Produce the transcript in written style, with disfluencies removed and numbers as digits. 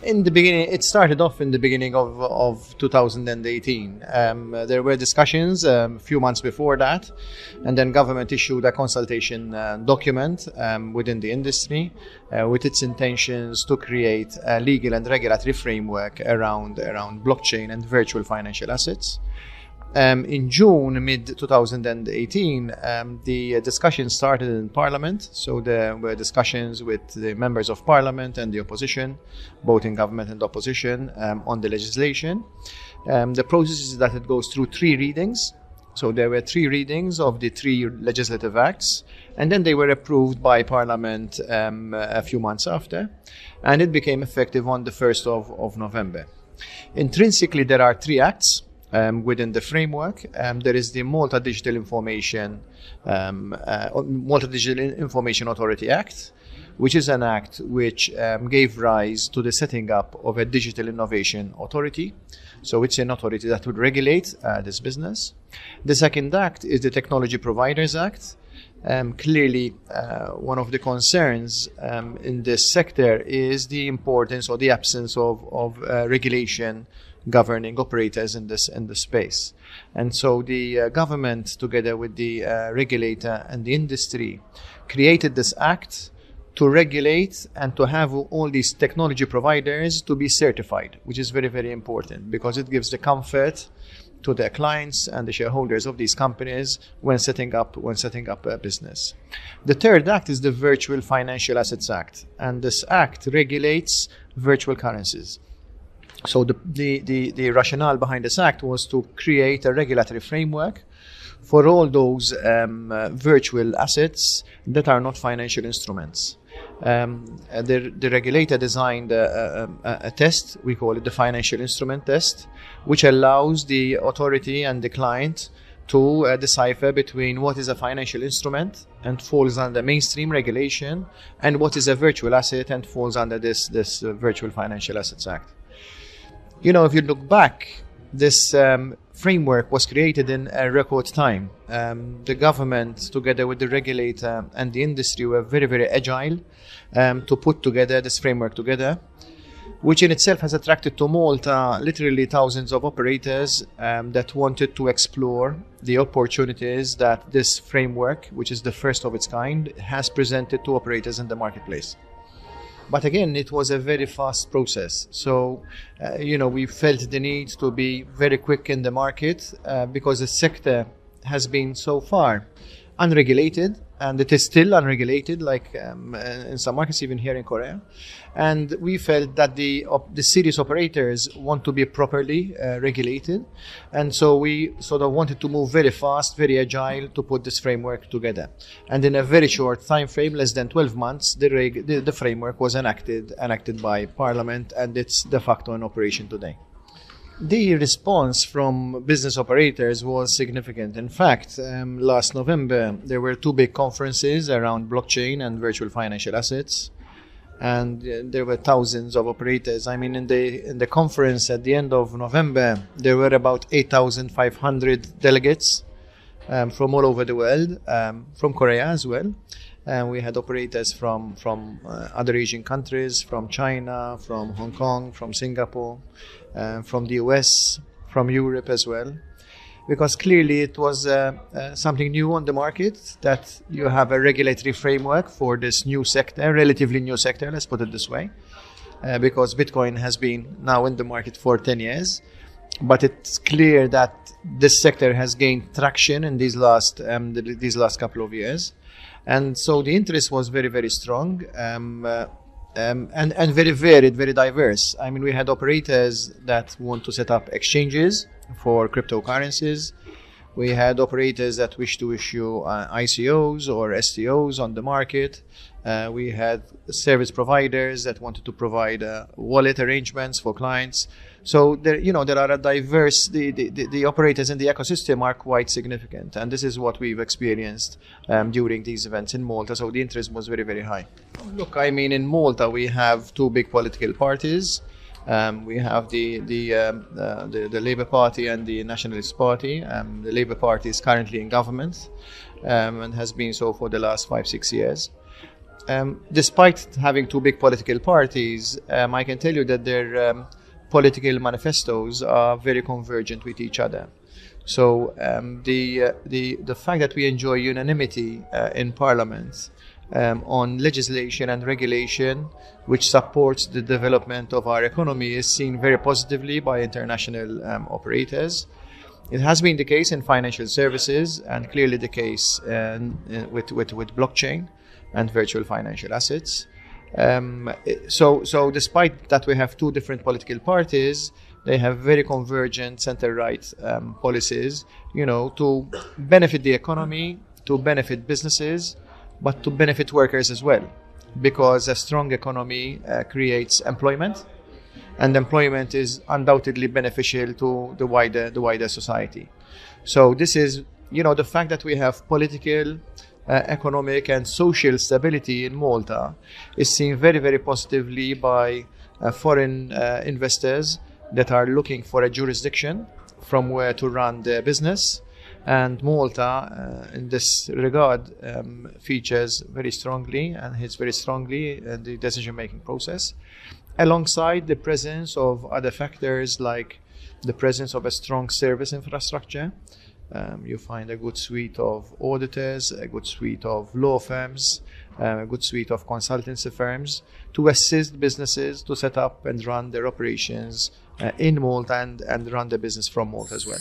In the beginning, it started off in the beginning of 2018. There were discussions a few months before that, and then government issued a consultation document within the industry with its intentions to create a legal and regulatory framework around blockchain and virtual financial assets. In June, mid-2018, the discussion started in Parliament. So there were discussions with the members of Parliament and the opposition, both in government and opposition, on the legislation. The process is that it goes through 3 readings. So there were 3 readings of the 3 legislative acts, and then they were approved by Parliament a few months after, and it became effective on the 1st of November. Intrinsically, there are 3 acts. Within the framework, there is the Malta Digital Information Authority Act, which is an act which gave rise to the setting up of a digital innovation authority. So it's an authority that would regulate this business. The second act is the Technology Providers Act. Clearly, one of the concerns in this sector is the importance or the absence of regulation governing operators in this space. And so the government, together with the regulator and the industry, created this act to regulate and to have all these technology providers to be certified, which is very, very important because it gives the comfort to their clients and the shareholders of these companies when setting up a business. The third act is the Virtual Financial Assets Act, and this act regulates virtual currencies. So the rationale behind this act was to create a regulatory framework for all those virtual assets that are not financial instruments. The regulator designed a test, we call it the financial instrument test, which allows the authority and the client to decipher between what is a financial instrument and falls under mainstream regulation and what is a virtual asset and falls under this Virtual Financial Assets Act. You know, if you look back, this framework was created in a record time. The government, together with the regulator and the industry, were very, very agile to put together this framework together, which in itself has attracted to Malta literally thousands of operators that wanted to explore the opportunities that this framework, which is the first of its kind, has presented to operators in the marketplace. But again, it was a very fast process. So, we felt the need to be very quick in the market because the sector has been so far unregulated, and it is still unregulated, like in some markets, even here in Korea. And we felt that the serious operators want to be properly regulated. And so we sort of wanted to move very fast, very agile to put this framework together. And in a very short time frame, less than 12 months, the framework was enacted by Parliament, and it's de facto in operation today. The response from business operators was significant. In fact, last November, there were 2 big conferences around blockchain and virtual financial assets, and there were thousands of operators. I mean, in the conference at the end of November, there were about 8,500 delegates from all over the world, from Korea as well. We had operators from other Asian countries, from China, from Hong Kong, from Singapore, from the US, from Europe as well. Because clearly it was something new on the market, that you have a regulatory framework for this new sector, relatively new sector, let's put it this way, because Bitcoin has been now in the market for 10 years. But it's clear that this sector has gained traction in these last couple of years. And so the interest was very, very strong and very varied, very diverse. I mean, we had operators that want to set up exchanges for cryptocurrencies. We had operators that wish to issue ICOs or STOs on the market. We had service providers that wanted to provide wallet arrangements for clients. So there are a diverse. The operators in the ecosystem are quite significant, and this is what we've experienced during these events in Malta. So the interest was very, very high. Look, I mean, in Malta we have 2 big political parties. We have the Labour Party and the Nationalist Party. The Labour Party is currently in government and has been so for the last 5-6 years. despite having two big political parties, I can tell you that their political manifestos are very convergent with each other. So the fact that we enjoy unanimity in Parliament on legislation and regulation which supports the development of our economy is seen very positively by international operators. It has been the case in financial services and clearly the case with blockchain and virtual financial assets. So despite that we have two different political parties, they have very convergent center-right policies, to benefit the economy, to benefit businesses, but to benefit workers as well. Because a strong economy creates employment, and employment is undoubtedly beneficial to the wider society. So this is, the fact that we have political, economic and social stability in Malta is seen very, very positively by foreign investors that are looking for a jurisdiction from where to run their business. And Malta, in this regard, features very strongly and hits very strongly in the decision-making process, alongside the presence of other factors like the presence of a strong service infrastructure. You find a good suite of auditors, a good suite of law firms, a good suite of consultancy firms to assist businesses to set up and run their operations in Malta and run their business from Malta as well.